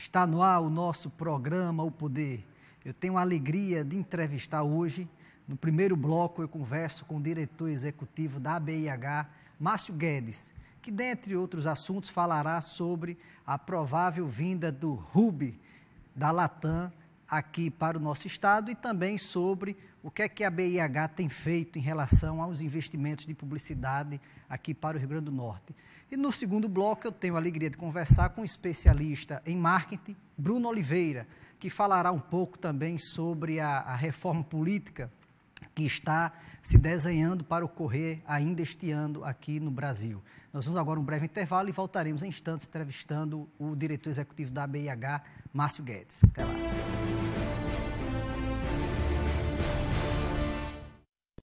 Está no ar o nosso programa O Poder. Eu tenho a alegria de entrevistar hoje, no primeiro bloco eu converso com o diretor executivo da ABIH, Márcio Guedes, que dentre outros assuntos falará sobre a provável vinda do Ruby da Latam aqui para o nosso estado e também sobre o que é que a ABIH tem feito em relação aos investimentos de publicidade aqui para o Rio Grande do Norte. E no segundo bloco eu tenho a alegria de conversar com um especialista em marketing, Bruno Oliveira, que falará um pouco também sobre a reforma política que está se desenhando para ocorrer ainda este ano aqui no Brasil. Nós vamos agora um breve intervalo e voltaremos em instantes entrevistando o diretor executivo da ABIH, Márcio Guedes. Até lá.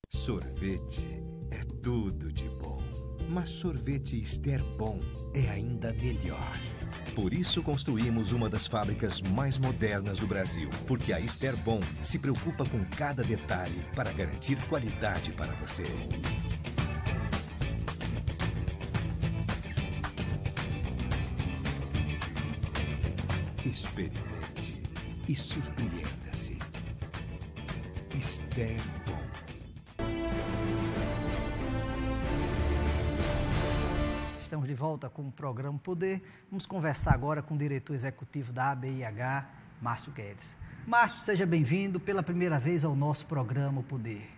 Sorvete é tudo de bom, mas sorvete Ester Bom é ainda melhor. Por isso construímos uma das fábricas mais modernas do Brasil, porque a Ester Bom se preocupa com cada detalhe para garantir qualidade para você. Experimente e surpreenda-se. Ester Bom. Estamos de volta com o programa Poder. Vamos conversar agora com o diretor executivo da ABIH, Márcio Guedes. Márcio, seja bem-vindo pela primeira vez ao nosso programa Poder.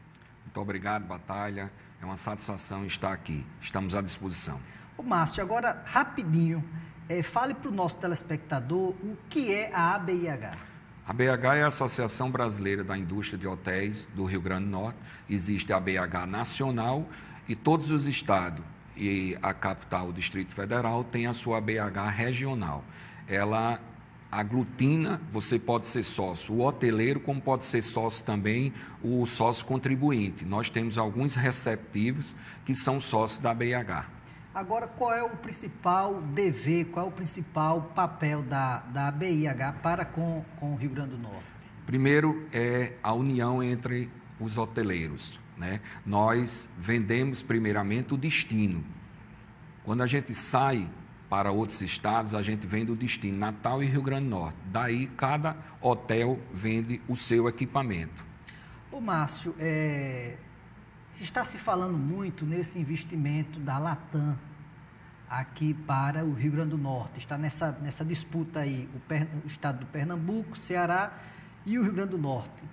Muito obrigado, Batalha. É uma satisfação estar aqui. Estamos à disposição. Ô, Márcio, agora, rapidinho, fale para o nosso telespectador o que é a ABIH. A ABIH é a Associação Brasileira da Indústria de Hotéis do Rio Grande do Norte. Existe a ABIH Nacional e todos os estados e a capital, o Distrito Federal, tem a sua ABIH regional. Ela aglutina, você pode ser sócio, o hoteleiro, como pode ser sócio também o sócio contribuinte. Nós temos alguns receptivos que são sócios da ABIH. Agora, qual é o principal dever, qual é o principal papel da ABIH para com o Rio Grande do Norte? Primeiro é a união entre os hoteleiros. Nós vendemos primeiramente o destino. Quando a gente sai para outros estados, a gente vende o destino, Natal e Rio Grande do Norte. Daí, cada hotel vende o seu equipamento. Ô, Márcio, está se falando muito nesse investimento da Latam aqui para o Rio Grande do Norte. Está nessa disputa aí, o estado do Pernambuco, Ceará e o Rio Grande do Norte.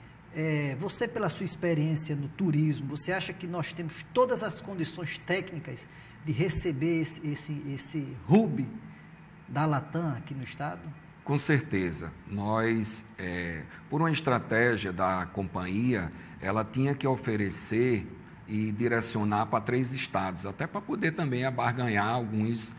Você, pela sua experiência no turismo, você acha que nós temos todas as condições técnicas de receber esse hub da Latam aqui no estado? Com certeza. Nós, por uma estratégia da companhia, ela tinha que oferecer e direcionar para 3 estados, até para poder também abarganhar algumas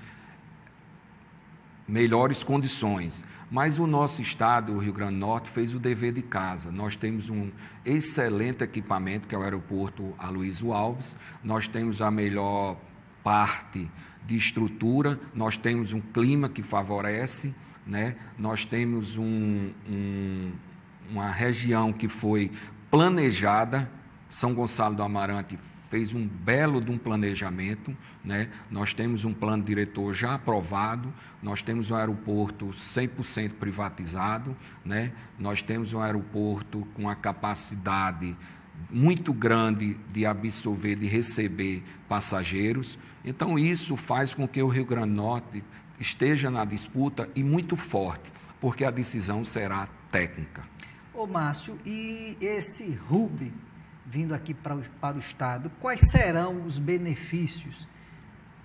melhores condições. Mas o nosso estado, o Rio Grande do Norte, fez o dever de casa. Nós temos um excelente equipamento, que é o aeroporto Aloysio Alves. Nós temos a melhor parte de estrutura, nós temos um clima que favorece, nós temos uma região que foi planejada. São Gonçalo do Amarante fez um belo de um planejamento, Nós temos um plano diretor já aprovado, nós temos um aeroporto 100% privatizado, Nós temos um aeroporto com a capacidade muito grande de absorver, de receber passageiros. Então, isso faz com que o Rio Grande do Norte esteja na disputa e muito forte, porque a decisão será técnica. Ô, Márcio, e esse hub vindo aqui para o estado, quais serão os benefícios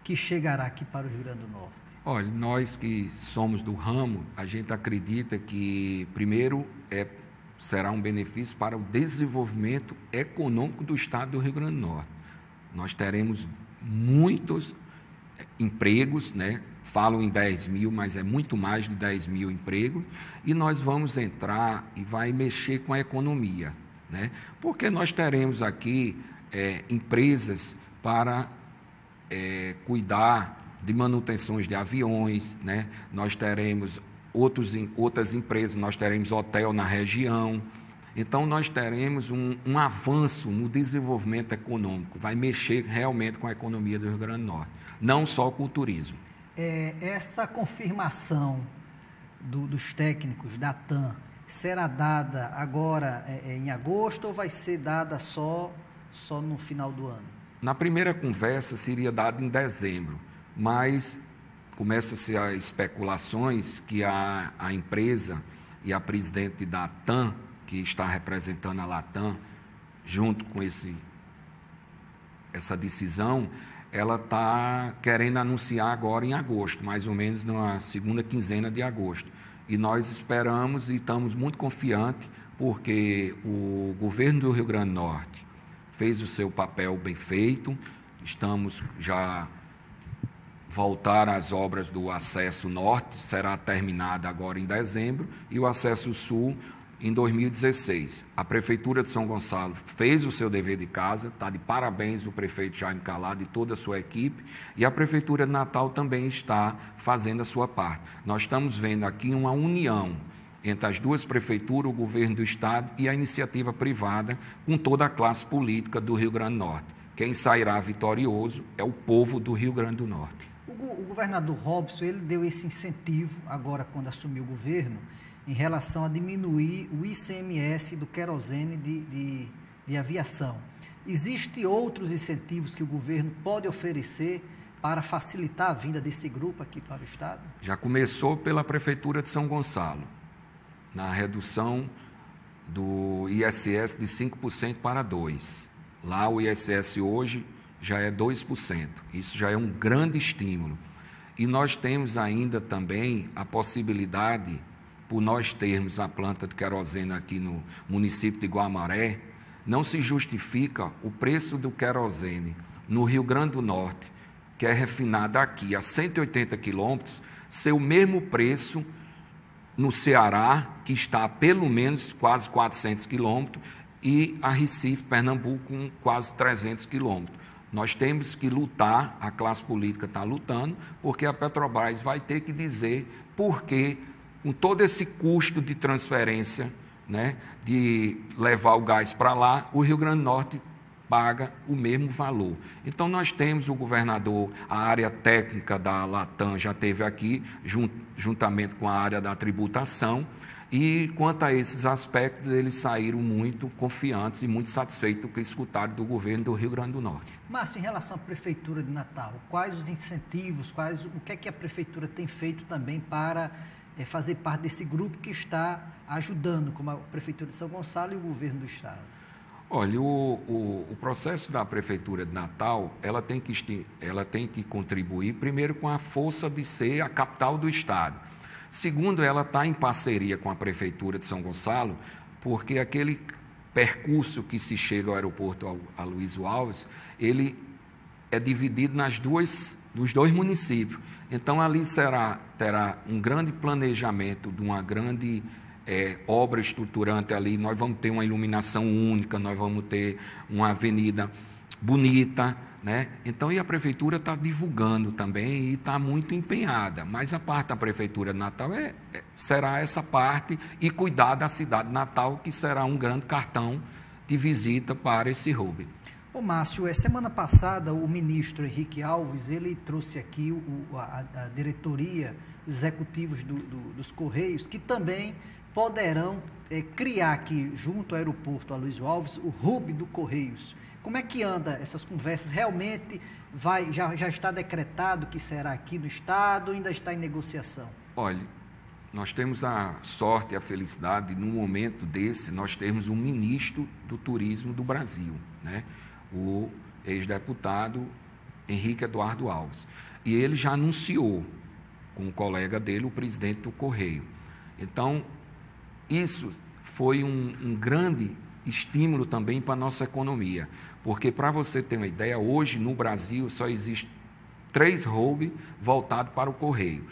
que chegará aqui para o Rio Grande do Norte? Olha, nós que somos do ramo, a gente acredita que, primeiro, será um benefício para o desenvolvimento econômico do estado do Rio Grande do Norte. Nós teremos muitos empregos, falam em 10 mil, mas é muito mais de 10 mil empregos, e nós vamos entrar e vai mexer com a economia, porque nós teremos aqui empresas para cuidar de manutenções de aviões, Nós teremos outras empresas, nós teremos hotel na região. Então, nós teremos um avanço no desenvolvimento econômico, vai mexer realmente com a economia do Rio Grande do Norte, não só com o turismo. Essa confirmação dos técnicos da TAM será dada agora em agosto ou vai ser dada só no final do ano? Na primeira conversa seria dada em dezembro, mas começa-se as especulações que a empresa e a presidente da TAM, que está representando a Latam, junto com essa decisão, ela está querendo anunciar agora em agosto, mais ou menos na segunda quinzena de agosto. E nós esperamos e estamos muito confiantes, porque o governo do Rio Grande do Norte fez o seu papel bem feito, estamos já voltar às obras do acesso norte, será terminada agora em dezembro, e o acesso sul em 2016. A Prefeitura de São Gonçalo fez o seu dever de casa, está de parabéns o prefeito Jaime Calado e toda a sua equipe, e a Prefeitura de Natal também está fazendo a sua parte. Nós estamos vendo aqui uma união entre as duas prefeituras, o governo do estado e a iniciativa privada, com toda a classe política do Rio Grande do Norte. Quem sairá vitorioso é o povo do Rio Grande do Norte. O governador Robson, ele deu esse incentivo, agora quando assumiu o governo, em relação a diminuir o ICMS do querosene de aviação. Existem outros incentivos que o governo pode oferecer para facilitar a vinda desse grupo aqui para o estado? Já começou pela Prefeitura de São Gonçalo, na redução do ISS de 5% para 2%. Lá o ISS hoje já é 2%. Isso já é um grande estímulo. E nós temos ainda também a possibilidade, por nós termos a planta de querosene aqui no município de Guamaré, não se justifica o preço do querosene no Rio Grande do Norte, que é refinado aqui a 180 quilômetros, ser o mesmo preço no Ceará, que está a pelo menos quase 400 quilômetros, e a Recife, Pernambuco, com quase 300 quilômetros. Nós temos que lutar, a classe política está lutando, porque a Petrobras vai ter que dizer por que, com todo esse custo de transferência, né, de levar o gás para lá, o Rio Grande do Norte paga o mesmo valor. Então, nós temos o governador, a área técnica da Latam já esteve aqui, juntamente com a área da tributação, e quanto a esses aspectos, eles saíram muito confiantes e muito satisfeitos com o que escutaram do governo do Rio Grande do Norte. Márcio, em relação à Prefeitura de Natal, quais os incentivos, o que é que a Prefeitura tem feito também para fazer parte desse grupo que está ajudando, como a Prefeitura de São Gonçalo e o governo do estado? Olha, o processo da Prefeitura de Natal, ela tem que contribuir, primeiro, com a força de ser a capital do estado. Segundo, ela está em parceria com a Prefeitura de São Gonçalo, porque aquele percurso que se chega ao aeroporto Aloysio Alves, ele é dividido nos dois municípios. Então, ali terá um grande planejamento de uma grande obra estruturante ali. Nós vamos ter uma iluminação única, nós vamos ter uma avenida bonita, né? Então, e a Prefeitura está divulgando também e está muito empenhada, mas a parte da Prefeitura de Natal será essa parte e cuidar da cidade de Natal, que será um grande cartão de visita para esse hub. Ô Márcio, semana passada o ministro Henrique Alves, ele trouxe aqui a diretoria, os executivos dos Correios, que também poderão criar aqui, junto ao aeroporto Aloysio Alves, o hub do Correios. Como é que anda essas conversas? Realmente já está decretado que será aqui no estado ou ainda está em negociação? Olha, nós temos a sorte e a felicidade de, num momento desse, nós termos um ministro do turismo do Brasil, né? O ex-deputado Henrique Eduardo Alves. E ele já anunciou, com o colega dele, o presidente do Correio. Então, isso foi um grande estímulo também para a nossa economia, porque, para você ter uma ideia, hoje no Brasil só existem 3 hubs voltados para o Correio.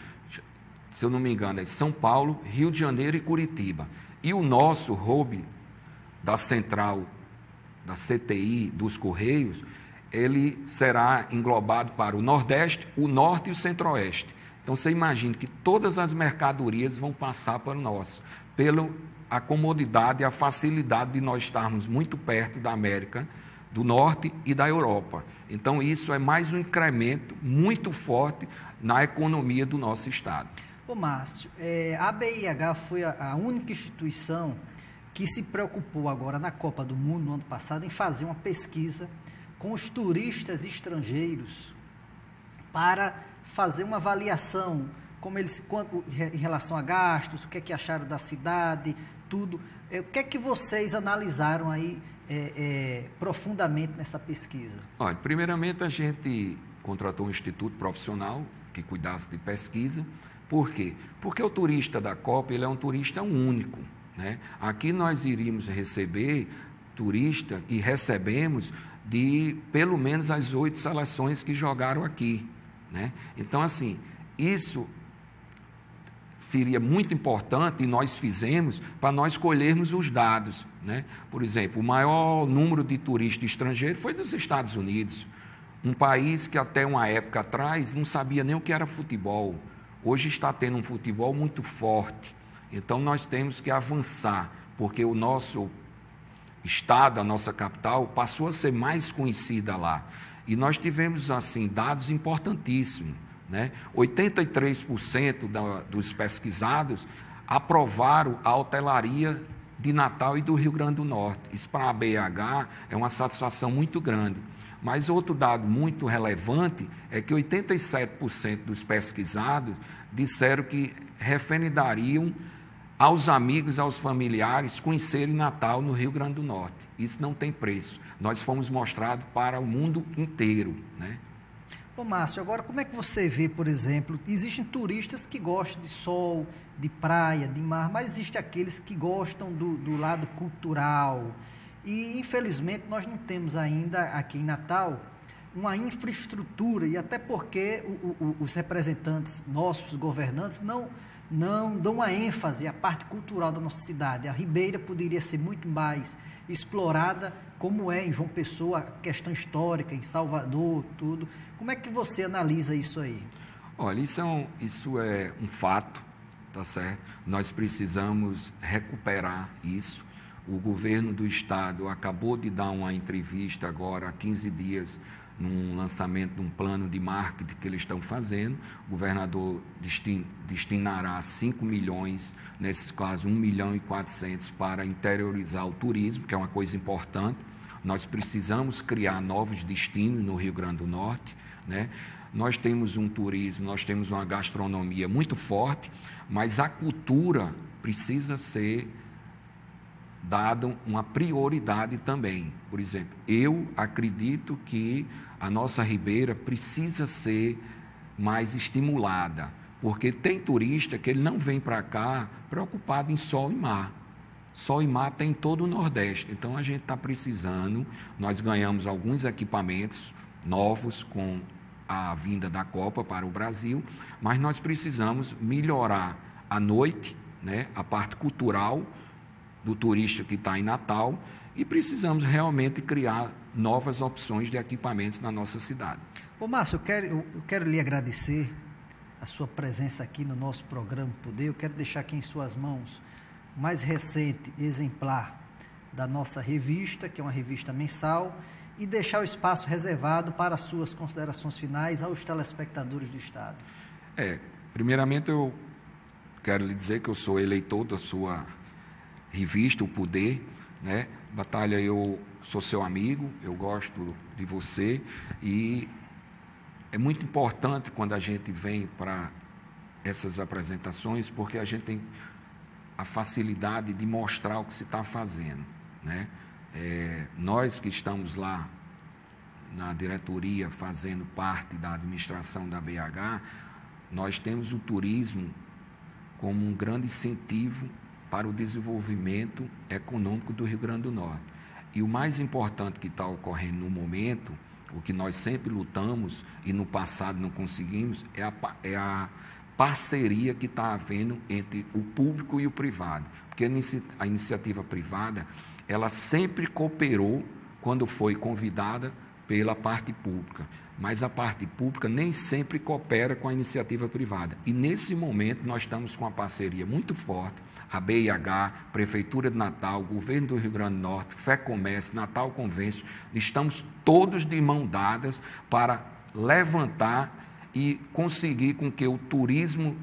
Se eu não me engano, é São Paulo, Rio de Janeiro e Curitiba. E o nosso hub da central, da CTI, dos Correios, ele será englobado para o Nordeste, o Norte e o Centro-Oeste. Então, você imagina que todas as mercadorias vão passar para o nosso, pela a comodidade e a facilidade de nós estarmos muito perto da América do Norte e da Europa. Então, isso é mais um incremento muito forte na economia do nosso estado. Ô Márcio, a BIH foi a única instituição que se preocupou agora na Copa do Mundo, no ano passado, em fazer uma pesquisa com os turistas estrangeiros para fazer uma avaliação em relação a gastos, o que é que acharam da cidade, tudo. O que é que vocês analisaram aí profundamente nessa pesquisa? Olha, primeiramente a gente contratou um instituto profissional que cuidasse de pesquisa. Por quê? Porque o turista da Copa, ele é um turista único, né? Aqui nós iríamos receber turista e recebemos de pelo menos as 8 seleções que jogaram aqui, né? Então, assim, isso seria muito importante e nós fizemos para nós colhermos os dados, né? Por exemplo, o maior número de turistas estrangeiros foi dos Estados Unidos, um país que até uma época atrás não sabia nem o que era futebol. Hoje está tendo um futebol muito forte, então nós temos que avançar, porque o nosso estado, a nossa capital, passou a ser mais conhecida lá. E nós tivemos, assim, dados importantíssimos, né? 83% dos pesquisados aprovaram a hotelaria de Natal e do Rio Grande do Norte. Isso para a BH é uma satisfação muito grande. Mas outro dado muito relevante é que 87% dos pesquisados disseram que referendariam aos amigos, aos familiares, conhecerem Natal no Rio Grande do Norte. Isso não tem preço. Nós fomos mostrados para o mundo inteiro, né? Ô Márcio, agora como é que você vê, por exemplo, existem turistas que gostam de sol, de praia, de mar, mas existem aqueles que gostam do lado cultural. E, infelizmente, nós não temos ainda aqui em Natal uma infraestrutura, e até porque os representantes, nossos governantes, não dão uma ênfase à parte cultural da nossa cidade. A Ribeira poderia ser muito mais explorada, como é em João Pessoa, a questão histórica, em Salvador, tudo. Como é que você analisa isso aí? Olha, isso é um fato, tá certo? Nós precisamos recuperar isso. O governo do estado acabou de dar uma entrevista agora há 15 dias, num lançamento de um plano de marketing que eles estão fazendo. O governador destinará 5 milhões, nesse caso 1,4 milhão, para interiorizar o turismo, que é uma coisa importante. Nós precisamos criar novos destinos no Rio Grande do Norte, né? Nós temos um turismo, nós temos uma gastronomia muito forte, mas a cultura precisa ser dado uma prioridade também. Por exemplo, eu acredito que a nossa Ribeira precisa ser mais estimulada, porque tem turista que ele não vem para cá preocupado em sol e mar. Sol e mar tem em todo o Nordeste, então a gente está precisando, nós ganhamos alguns equipamentos novos com a vinda da Copa para o Brasil, mas nós precisamos melhorar à noite, né, a parte cultural do turista que está em Natal, e precisamos realmente criar novas opções de equipamentos na nossa cidade. Ô Márcio, eu quero lhe agradecer a sua presença aqui no nosso programa Poder. Eu quero deixar aqui em suas mãos o mais recente exemplar da nossa revista, que é uma revista mensal, e deixar o espaço reservado para as suas considerações finais aos telespectadores do Estado. Primeiramente eu quero lhe dizer que eu sou eleitor da sua revista, O Poder, né? Batalha, eu sou seu amigo, eu gosto de você, e é muito importante quando a gente vem para essas apresentações, porque a gente tem a facilidade de mostrar o que se está fazendo, né? Nós que estamos lá na diretoria, fazendo parte da administração da BH, nós temos o turismo como um grande incentivo para o desenvolvimento econômico do Rio Grande do Norte. E o mais importante que está ocorrendo no momento, o que nós sempre lutamos e no passado não conseguimos, é a parceria que está havendo entre o público e o privado. Porque a iniciativa privada, ela sempre cooperou quando foi convidada pela parte pública, mas a parte pública nem sempre coopera com a iniciativa privada. E nesse momento nós estamos com uma parceria muito forte, a BIH, Prefeitura de Natal, Governo do Rio Grande do Norte, FEComércio, Natal Convêncio, estamos todos de mão dadas para levantar e conseguir com que o turismo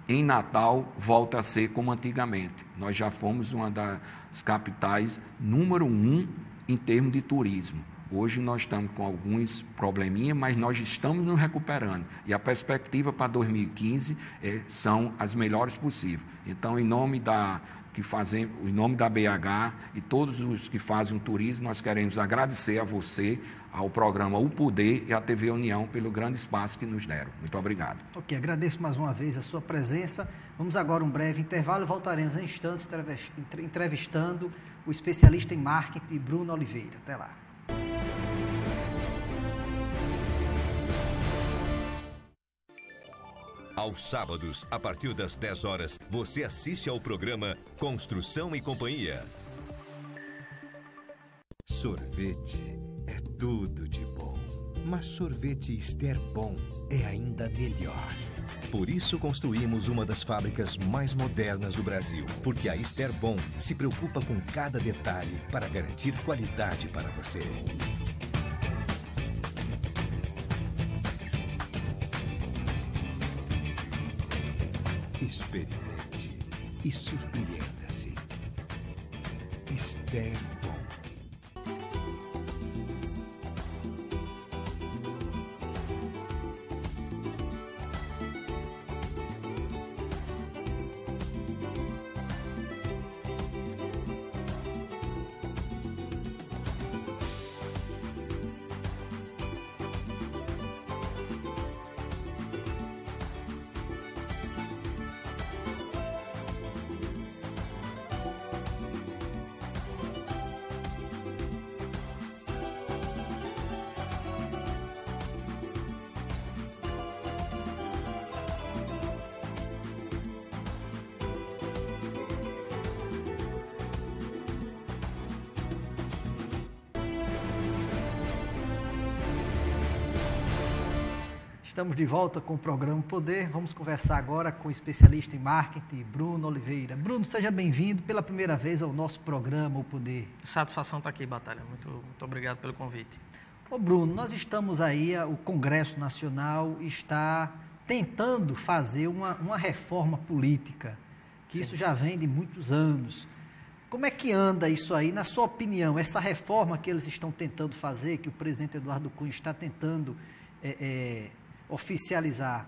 em Natal volta a ser como antigamente. Nós já fomos uma das capitais número 1 em termos de turismo. Hoje nós estamos com alguns probleminhas, mas nós estamos nos recuperando. E a perspectiva para 2015 são as melhores possíveis. Então, em nome da BH e todos os que fazem o turismo, nós queremos agradecer a você, ao programa O Poder e à TV União pelo grande espaço que nos deram. Muito obrigado. Ok, agradeço mais uma vez a sua presença. Vamos agora a um breve intervalo e voltaremos em instantes entrevistando o especialista em marketing Bruno Oliveira. Até lá. Aos sábados, a partir das 10 horas, você assiste ao programa Construção e Companhia. Sorvete é tudo de bom, mas sorvete Ester Bom é ainda melhor. Por isso construímos uma das fábricas mais modernas do Brasil, porque a Ester Bom se preocupa com cada detalhe para garantir qualidade para você. Experimente e surpreenda-se. Ester Bom. Estamos de volta com o programa Poder. Vamos conversar agora com o especialista em marketing, Bruno Oliveira. Bruno, seja bem-vindo pela primeira vez ao nosso programa O Poder. Satisfação estar aqui, Batalha. Muito obrigado pelo convite. Ô Bruno, nós estamos aí, o Congresso Nacional está tentando fazer uma reforma política, que isso já vem de muitos anos. Como é que anda isso aí, na sua opinião, essa reforma que eles estão tentando fazer, que o presidente Eduardo Cunha está tentando oficializar?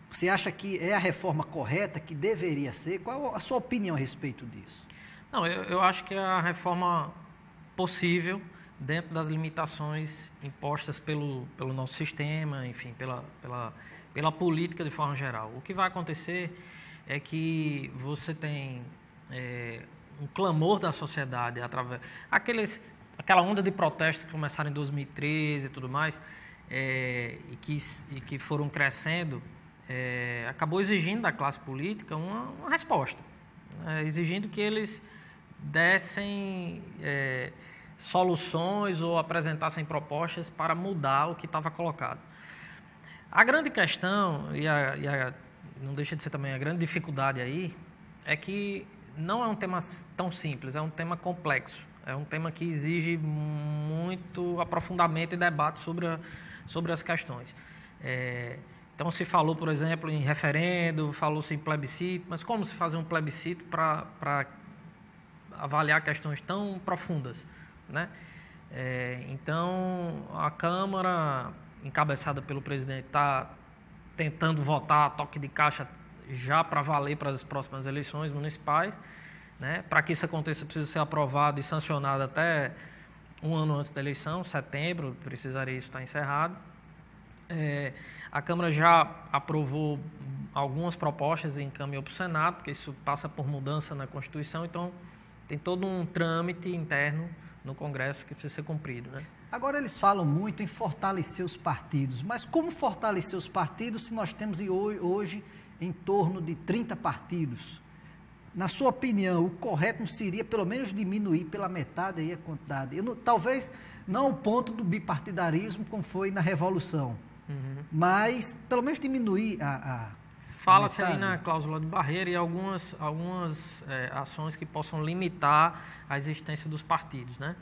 Você acha que é a reforma correta, que deveria ser? Qual a sua opinião a respeito disso? Não, eu acho que é a reforma possível dentro das limitações impostas pelo nosso sistema, enfim, pela política de forma geral. O que vai acontecer é que você tem um clamor da sociedade, através aquela onda de protestos que começaram em 2013 e tudo mais, e que foram crescendo, acabou exigindo da classe política uma resposta, exigindo que eles dessem soluções ou apresentassem propostas para mudar o que estava colocado. A grande questão, não deixa de ser também a grande dificuldade aí, é que não é um tema tão simples, é um tema complexo, é um tema que exige muito aprofundamento e debate sobre as questões. Então, se falou, por exemplo, em referendo, falou-se em plebiscito, mas como se fazer um plebiscito para avaliar questões tão profundas, né? Então, a Câmara, encabeçada pelo presidente, está tentando votar a toque de caixa já para valer para as próximas eleições municipais, né? Para que isso aconteça, precisa ser aprovado e sancionado até um ano antes da eleição, setembro, precisaria isso estar encerrado. A Câmara já aprovou algumas propostas e encaminhou para o Senado, porque isso passa por mudança na Constituição, então tem todo um trâmite interno no Congresso que precisa ser cumprido, né? Agora, eles falam muito em fortalecer os partidos, mas como fortalecer os partidos se nós temos hoje em torno de 30 partidos? Na sua opinião, o correto não seria pelo menos diminuir pela metade aí a quantidade? Talvez não ao ponto do bipartidarismo, como foi na Revolução, mas pelo menos diminuir a Fala-se aí na cláusula de barreira e algumas ações que possam limitar a existência dos partidos, né?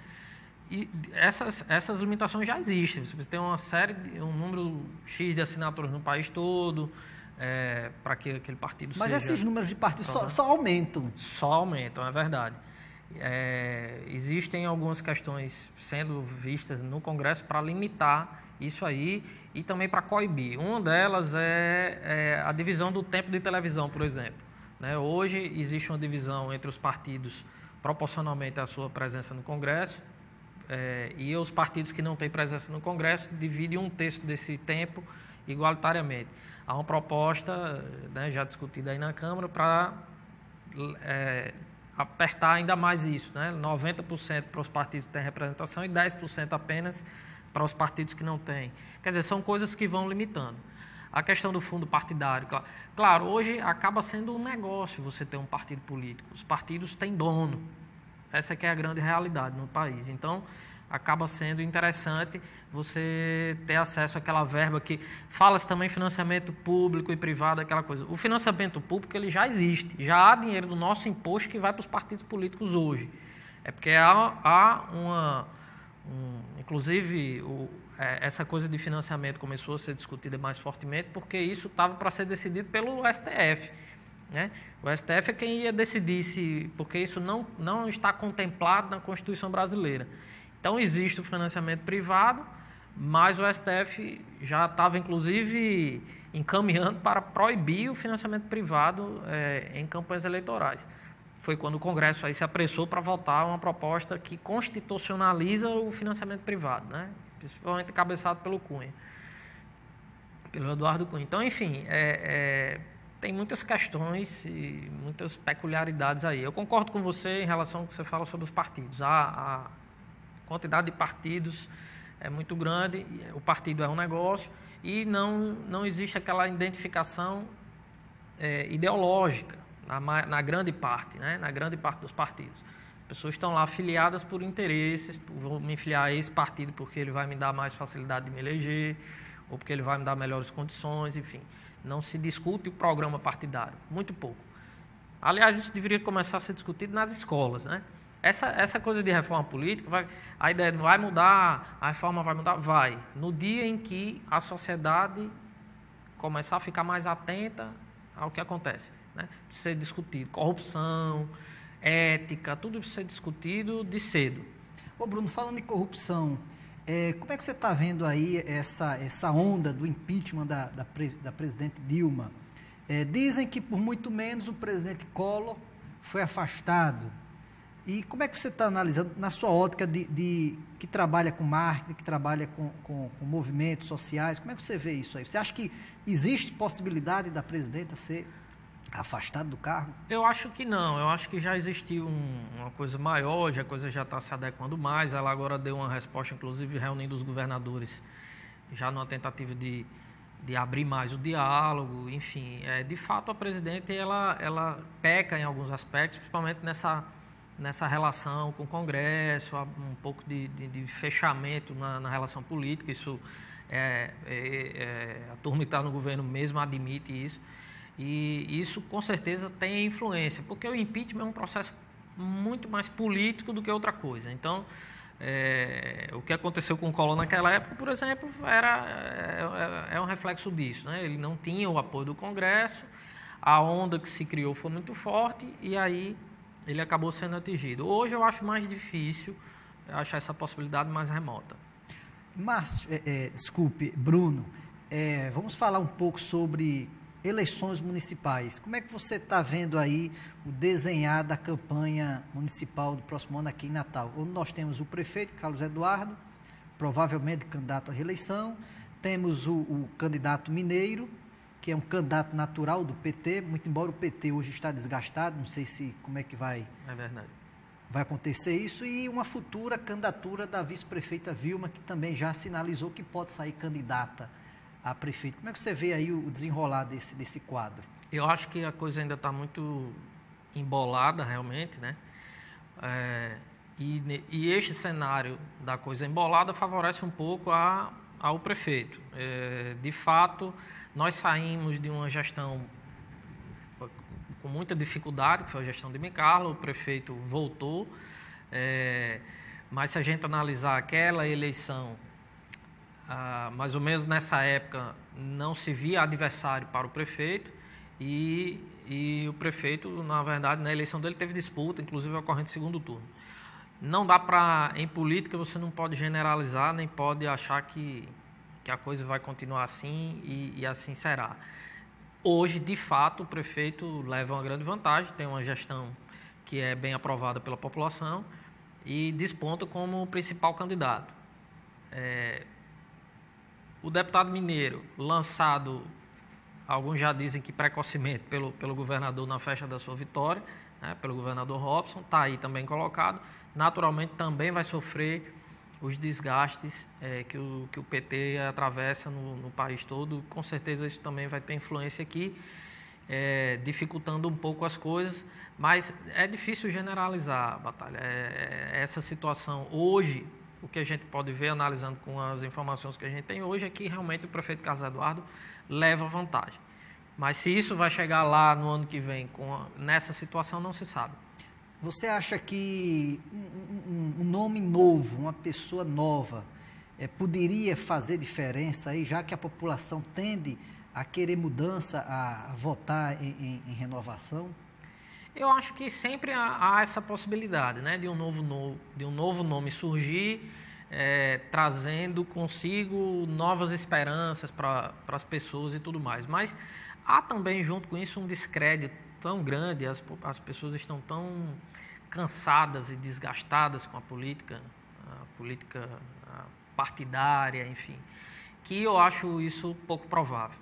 E essas limitações já existem. Você tem um número X de assinaturas no país todo, para que aquele partido Mas seja... esses números de partidos só aumentam. Só aumentam, é verdade. Existem algumas questões sendo vistas no Congresso para limitar isso aí e também para coibir. Uma delas é a divisão do tempo de televisão, por exemplo. Né? Hoje existe uma divisão entre os partidos proporcionalmente à sua presença no Congresso e os partidos que não têm presença no Congresso dividem 1/3 desse tempo igualitariamente. Há uma proposta, né, já discutida aí na Câmara para apertar ainda mais isso, né? 90% para os partidos que têm representação e 10% apenas para os partidos que não têm. Quer dizer, são coisas que vão limitando. A questão do fundo partidário, claro, hoje acaba sendo um negócio você ter um partido político. Os partidos têm dono. Essa que é a grande realidade no país. Então, acaba sendo interessante você ter acesso àquela verba que fala-se também financiamento público e privado, aquela coisa. O financiamento público ele já existe, já há dinheiro do nosso imposto que vai para os partidos políticos hoje. É porque inclusive, essa coisa de financiamento começou a ser discutida mais fortemente porque isso estava para ser decidido pelo STF. Né? O STF é quem ia decidir porque isso não está contemplado na Constituição brasileira. Então, existe o financiamento privado, mas o STF já estava, inclusive, encaminhando para proibir o financiamento privado em campanhas eleitorais. Foi quando o Congresso aí se apressou para votar uma proposta que constitucionaliza o financiamento privado, né? Principalmente encabeçado pelo Cunha, pelo Eduardo Cunha. Então, enfim, tem muitas questões e muitas peculiaridades aí. Eu concordo com você em relação ao que você fala sobre os partidos. A quantidade de partidos é muito grande, o partido é um negócio e não existe aquela identificação ideológica na grande parte, né? Na grande parte dos partidos. As pessoas estão lá afiliadas por interesses, vou me filiar a esse partido porque ele vai me dar mais facilidade de me eleger, ou porque ele vai me dar melhores condições, enfim. Não se discute o programa partidário, muito pouco. Aliás, isso deveria começar a ser discutido nas escolas, né? Essa coisa de reforma política, a ideia não vai mudar, a reforma vai mudar? Vai. No dia em que a sociedade começar a ficar mais atenta ao que acontece. Né? Precisa ser discutido. Corrupção, ética, tudo precisa ser discutido de cedo. Ô Bruno, falando em corrupção, como é que você está vendo aí essa onda do impeachment da presidente Dilma? Dizem que por muito menos o presidente Collor foi afastado. E como é que você está analisando, na sua ótica que trabalha com marketing, que trabalha com movimentos sociais, como é que você vê isso aí? Você acha que existe possibilidade da presidenta ser afastada do cargo? Eu acho que não, eu acho que já existiu uma coisa maior, a coisa já está se adequando mais, ela agora deu uma resposta, inclusive reunindo os governadores, já numa tentativa de abrir mais o diálogo, enfim. De fato, a presidente, ela peca em alguns aspectos, principalmente nessa relação com o Congresso, um pouco de fechamento na relação política. Isso a turma que está no governo mesmo admite isso. E isso, com certeza, tem influência, porque o impeachment é um processo muito mais político do que outra coisa. Então, o que aconteceu com o Collor naquela época, por exemplo, é um reflexo disso. Né? Ele não tinha o apoio do Congresso, a onda que se criou foi muito forte e aí ele acabou sendo atingido. Hoje eu acho mais difícil achar essa possibilidade mais remota. Márcio, desculpe, Bruno, vamos falar um pouco sobre eleições municipais. Como é que você está vendo aí o desenhar da campanha municipal do próximo ano aqui em Natal? Onde nós temos o prefeito, Carlos Eduardo, provavelmente candidato à reeleição, temos o candidato mineiro, que é um candidato natural do PT, muito embora o PT hoje está desgastado, não sei como é que vai acontecer isso, e uma futura candidatura da vice-prefeita Vilma, que também já sinalizou que pode sair candidata a prefeito. Como é que você vê aí o desenrolar desse quadro? Eu acho que a coisa ainda está muito embolada, realmente, né? E este cenário da coisa embolada favorece um pouco ao prefeito. De fato, nós saímos de uma gestão com muita dificuldade, que foi a gestão de Micarla, o prefeito voltou, mas se a gente analisar aquela eleição, mais ou menos nessa época, não se via adversário para o prefeito e o prefeito, na verdade, na eleição dele teve disputa, inclusive ocorrendo em segundo turno. Não dá para, em política, você não pode generalizar, nem pode achar que a coisa vai continuar assim e assim será. Hoje, de fato, o prefeito leva uma grande vantagem, tem uma gestão que é bem aprovada pela população e desponta como principal candidato. O deputado mineiro, lançado, alguns já dizem que precocemente pelo governador na festa da sua vitória, né, pelo governador Robson, está aí também colocado, naturalmente também vai sofrer os desgastes que o PT atravessa no país todo. Com certeza isso também vai ter influência aqui, dificultando um pouco as coisas, mas é difícil generalizar, Batalha. Essa situação hoje, o que a gente pode ver analisando com as informações que a gente tem hoje é que realmente o prefeito Carlos Eduardo leva vantagem. Mas se isso vai chegar lá no ano que vem nessa situação, não se sabe. Você acha que um nome novo, uma pessoa nova, poderia fazer diferença aí, já que a população tende a querer mudança, a votar em renovação? Eu acho que sempre há essa possibilidade, né, de um novo nome surgir, trazendo consigo novas esperanças para as pessoas e tudo mais. Mas há também, junto com isso, um descrédito tão grande, as pessoas estão tão cansadas e desgastadas com a política partidária, enfim, que eu acho isso pouco provável,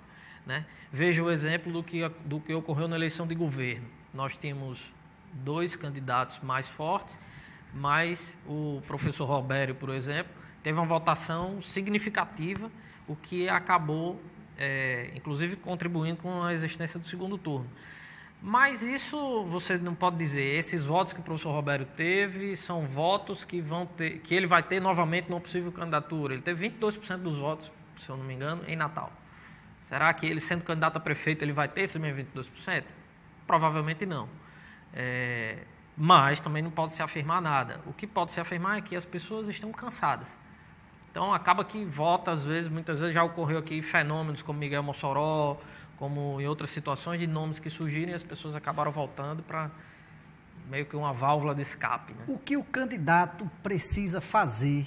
né? Veja o exemplo do que ocorreu na eleição de governo. Nós tínhamos 2 candidatos mais fortes, mas o professor Robério, por exemplo, teve uma votação significativa, o que acabou, inclusive, contribuindo com a existência do segundo turno. Mas isso você não pode dizer. Esses votos que o professor Robério teve são votos que ele vai ter novamente numa possível candidatura. Ele teve 22% dos votos, se eu não me engano, em Natal. Será que ele, sendo candidato a prefeito, ele vai ter esses mesmos 22%? Provavelmente não. Mas também não pode se afirmar nada. O que pode se afirmar é que as pessoas estão cansadas. Então, acaba que vota, muitas vezes já ocorreu aqui fenômenos como Miguel Mossoró, como em outras situações de nomes que surgirem, as pessoas acabaram voltando para meio que uma válvula de escape, né? O que o candidato precisa fazer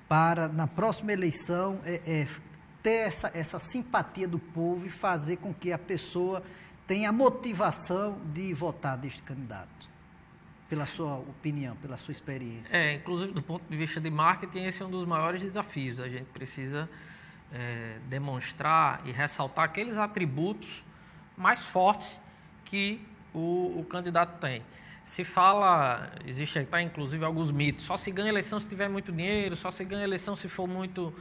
para, na próxima eleição, ter essa simpatia do povo e fazer com que a pessoa tenha a motivação de votar deste candidato? Pela sua opinião, pela sua experiência. Inclusive, do ponto de vista de marketing, esse é um dos maiores desafios. A gente precisa demonstrar e ressaltar aqueles atributos mais fortes que o candidato tem. Se fala, existe inclusive alguns mitos, só se ganha eleição se tiver muito dinheiro, só se ganha eleição se for muito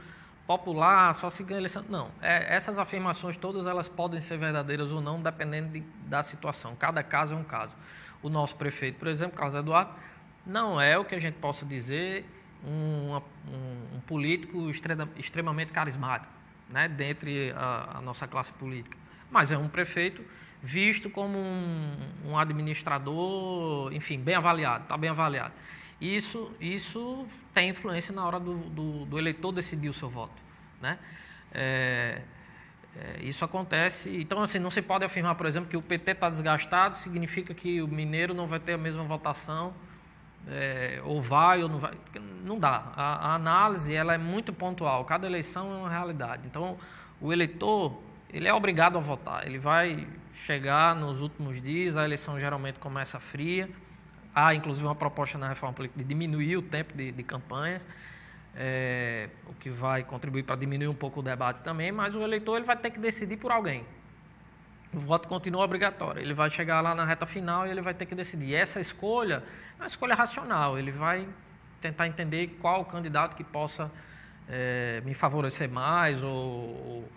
popular, só se ganha eleição... Não, essas afirmações todas elas podem ser verdadeiras ou não, dependendo da situação. Cada caso é um caso. O nosso prefeito, por exemplo, Carlos Eduardo, não é o que a gente possa dizer um político extremamente carismático, né, dentre a nossa classe política. Mas é um prefeito visto como um administrador, enfim, bem avaliado, está bem avaliado. Isso tem influência na hora do eleitor decidir o seu voto, né? Isso acontece. Então, assim, não se pode afirmar, por exemplo, que o PT está desgastado, significa que o mineiro não vai ter a mesma votação, ou vai ou não vai. Não dá. A análise ela é muito pontual, cada eleição é uma realidade. Então, o eleitor ele é obrigado a votar, ele vai chegar nos últimos dias, a eleição geralmente começa fria, há inclusive uma proposta na reforma política de diminuir o tempo de campanhas, o que vai contribuir para diminuir um pouco o debate também, mas o eleitor ele vai ter que decidir por alguém. O voto continua obrigatório, ele vai chegar lá na reta final e ele vai ter que decidir. E essa escolha é uma escolha racional, ele vai tentar entender qual o candidato que possa me favorecer mais ou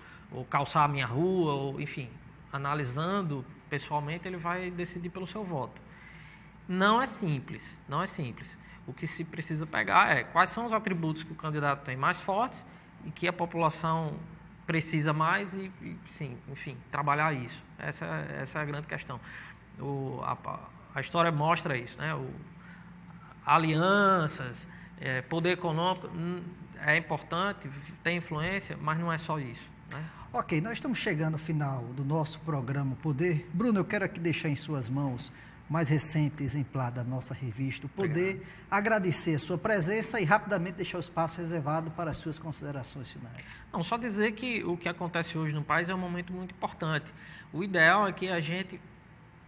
calçar a minha rua, ou, enfim, analisando pessoalmente, ele vai decidir pelo seu voto. Não é simples. O que se precisa pegar é quais são os atributos que o candidato tem mais fortes e que a população precisa mais e sim, enfim, trabalhar isso. Essa é a grande questão. A história mostra isso, né? Alianças, poder econômico, é importante, tem influência, mas não é só isso, né? Ok, nós estamos chegando ao final do nosso programa Poder. Bruno, eu quero aqui deixar em suas mãos o mais recente exemplar da nossa revista, o Poder. Obrigado. Agradecer a sua presença e rapidamente deixar o espaço reservado para as suas considerações finais. Não, só dizer que o que acontece hoje no país é um momento muito importante. O ideal é que a gente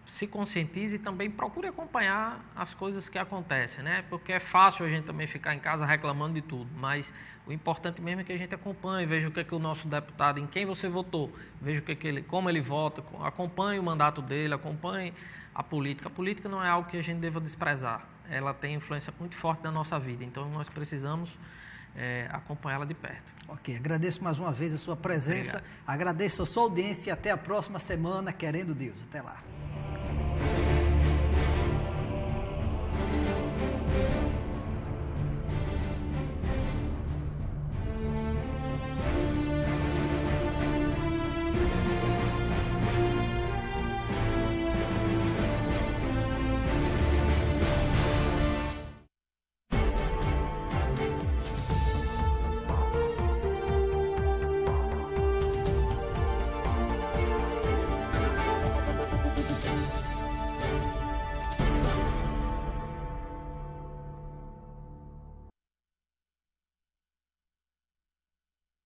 se conscientize e também procure acompanhar as coisas que acontecem, né? Porque é fácil a gente também ficar em casa reclamando de tudo, mas o importante mesmo é que a gente acompanhe, veja o que é que o nosso deputado, em quem você votou, veja o que é que ele, como ele vota, acompanhe o mandato dele, acompanhe a política. A política não é algo que a gente deva desprezar, ela tem influência muito forte na nossa vida, então nós precisamos acompanhá-la de perto. Ok, agradeço mais uma vez a sua presença, Obrigado. Agradeço a sua audiência e até a próxima semana, querendo Deus. Até lá.